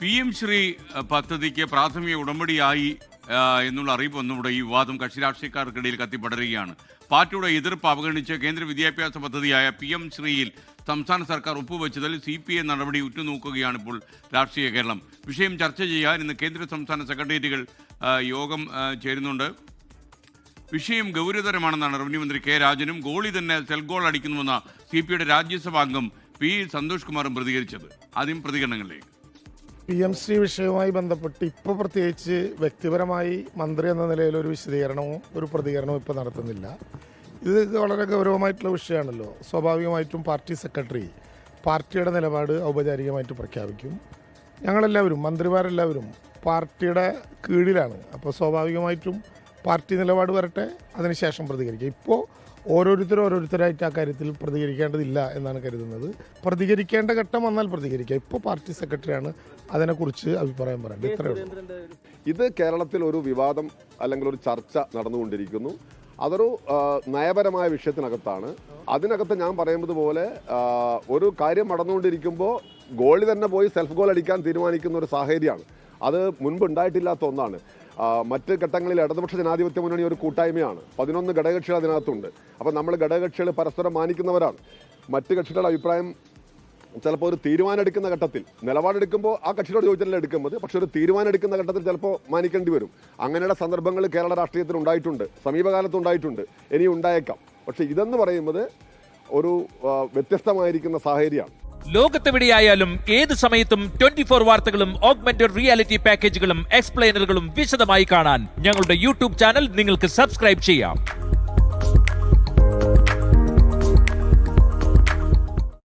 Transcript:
PM Shri പദ്ധതിക്ക് പ്രാഥമിക ഉടമ്പടിയായി എന്നുള്ള അറിയിപ്പ് ഒന്നുകൂടെ ഈ വിവാദം കക്ഷി രാഷ്ട്രീയക്കാർക്കിടയിൽ കത്തിപ്പടരുകയാണ്. പാർട്ടിയുടെ എതിർപ്പ് അവഗണിച്ച് കേന്ദ്ര വിദ്യാഭ്യാസ പദ്ധതിയായ PM ശ്രീയിൽ സംസ്ഥാന സർക്കാർ ഒപ്പുവെച്ചതിൽ CPI നടപടി ഉറ്റുനോക്കുകയാണ് ഇപ്പോൾ രാഷ്ട്രീയ കേരളം. വിഷയം ചർച്ച ചെയ്യാൻ ഇന്ന് കേന്ദ്ര സംസ്ഥാന സെക്രട്ടേറിയറ്റുകൾ യോഗം ചേരുന്നുണ്ട്. വിഷയം ഗൗരവതരമാണെന്നാണ് റവന്യൂ മന്ത്രി K. രാജനും ഗോളി തന്നെ സെൽഗോൾ അടിക്കുന്നുവെന്ന CPIയുടെ രാജ്യസഭാ അംഗം P. സന്തോഷ് കുമാറും പ്രതികരിച്ചത്. ആദ്യം പ്രതികരണങ്ങളിലേക്ക്. PM ശ്രീ വിഷയവുമായി ബന്ധപ്പെട്ട് ഇപ്പോൾ പ്രത്യേകിച്ച് വ്യക്തിപരമായി മന്ത്രി എന്ന നിലയിൽ ഒരു വിശദീകരണവും ഒരു പ്രതികരണവും ഇപ്പോൾ നടത്തുന്നില്ല. ഇത് വളരെ ഗൗരവമായിട്ടുള്ള വിഷയമാണല്ലോ. സ്വാഭാവികമായിട്ടും പാർട്ടി സെക്രട്ടറി പാർട്ടിയുടെ നിലപാട് ഔപചാരികമായിട്ട് പ്രഖ്യാപിക്കും. ഞങ്ങളെല്ലാവരും മന്ത്രിമാരെല്ലാവരും പാർട്ടിയുടെ കീഴിലാണ്. അപ്പോൾ സ്വാഭാവികമായിട്ടും പാർട്ടി നിലപാട് വരട്ടെ, അതിനുശേഷം പ്രതികരിക്കുക. ഇപ്പോൾ ഓരോരുത്തരായിട്ട് ആ കാര്യത്തിൽ പ്രതികരിക്കേണ്ടതില്ല എന്നാണ് കരുതുന്നത്. പ്രതികരിക്കേണ്ട ഘട്ടം വന്നാൽ പ്രതികരിക്കുക. ഇപ്പോൾ പാർട്ടി സെക്രട്ടറിയാണ് അതിനെക്കുറിച്ച് അഭിപ്രായം പറയേണ്ടത്. ഇത്രയേ ഉള്ളൂ. ഇത് കേരളത്തിൽ ഒരു വിവാദം അല്ലെങ്കിൽ ഒരു ചർച്ച നടന്നുകൊണ്ടിരിക്കുന്നു. അതൊരു നയപരമായ വിഷയത്തിനകത്താണ്. അതിനകത്ത് ഞാൻ പറയുന്നത് പോലെ ഒരു കാര്യം നടന്നുകൊണ്ടിരിക്കുമ്പോൾ ഗോളി തന്നെ പോയി സെൽഫ് ഗോൾ അടിക്കാൻ തീരുമാനിക്കുന്ന ഒരു സാഹചര്യമാണ്. അത് മുൻപ് ഉണ്ടായിട്ടില്ലാത്ത ഒന്നാണ്. മറ്റ് ഘട്ടങ്ങളിൽ ഇടതുപക്ഷ ജനാധിപത്യ മുന്നണി ഒരു കൂട്ടായ്മയാണ്. 11 ഘടകകക്ഷികൾ അതിനകത്തുണ്ട്. അപ്പോൾ നമ്മൾ ഘടകകക്ഷികൾ പരസ്പരം മാനിക്കുന്നവരാണ്. മറ്റ് കക്ഷികളുടെ അഭിപ്രായം ചിലപ്പോൾ ഒരു തീരുമാനം എടുക്കുന്ന ഘട്ടത്തിൽ നിലപാടെടുക്കുമ്പോൾ ആ കക്ഷിയോട് ചോദിച്ചാലേ എടുക്കുന്നത്. പക്ഷെ ഒരു തീരുമാനം എടുക്കുന്ന ഘട്ടത്തിൽ ചിലപ്പോൾ മാനിക്കേണ്ടി വരും. അങ്ങനെയുള്ള സന്ദർഭങ്ങൾ കേരള രാഷ്ട്രീയത്തിൽ ഉണ്ടായിട്ടുണ്ട്, സമീപകാലത്ത് ഉണ്ടായിട്ടുണ്ട്, ഇനി ഉണ്ടായേക്കാം. പക്ഷെ ഇതെന്ന് പറയുന്നത് ഒരു വ്യത്യസ്തമായിരിക്കുന്ന സാഹചര്യമാണ്. ലോകത്തെവിടെയായാലും ഏത് സമയത്തും 24 വാർത്തകളും ഓഗ്മെന്റഡ് റിയാലിറ്റി പാക്കേജുകളും എക്സ്പ്ലെയിനറുകളും വിശദമായി കാണാൻ ഞങ്ങളുടെ YouTube ചാനൽ നിങ്ങൾക്ക് സബ്സ്ക്രൈബ് ചെയ്യാം.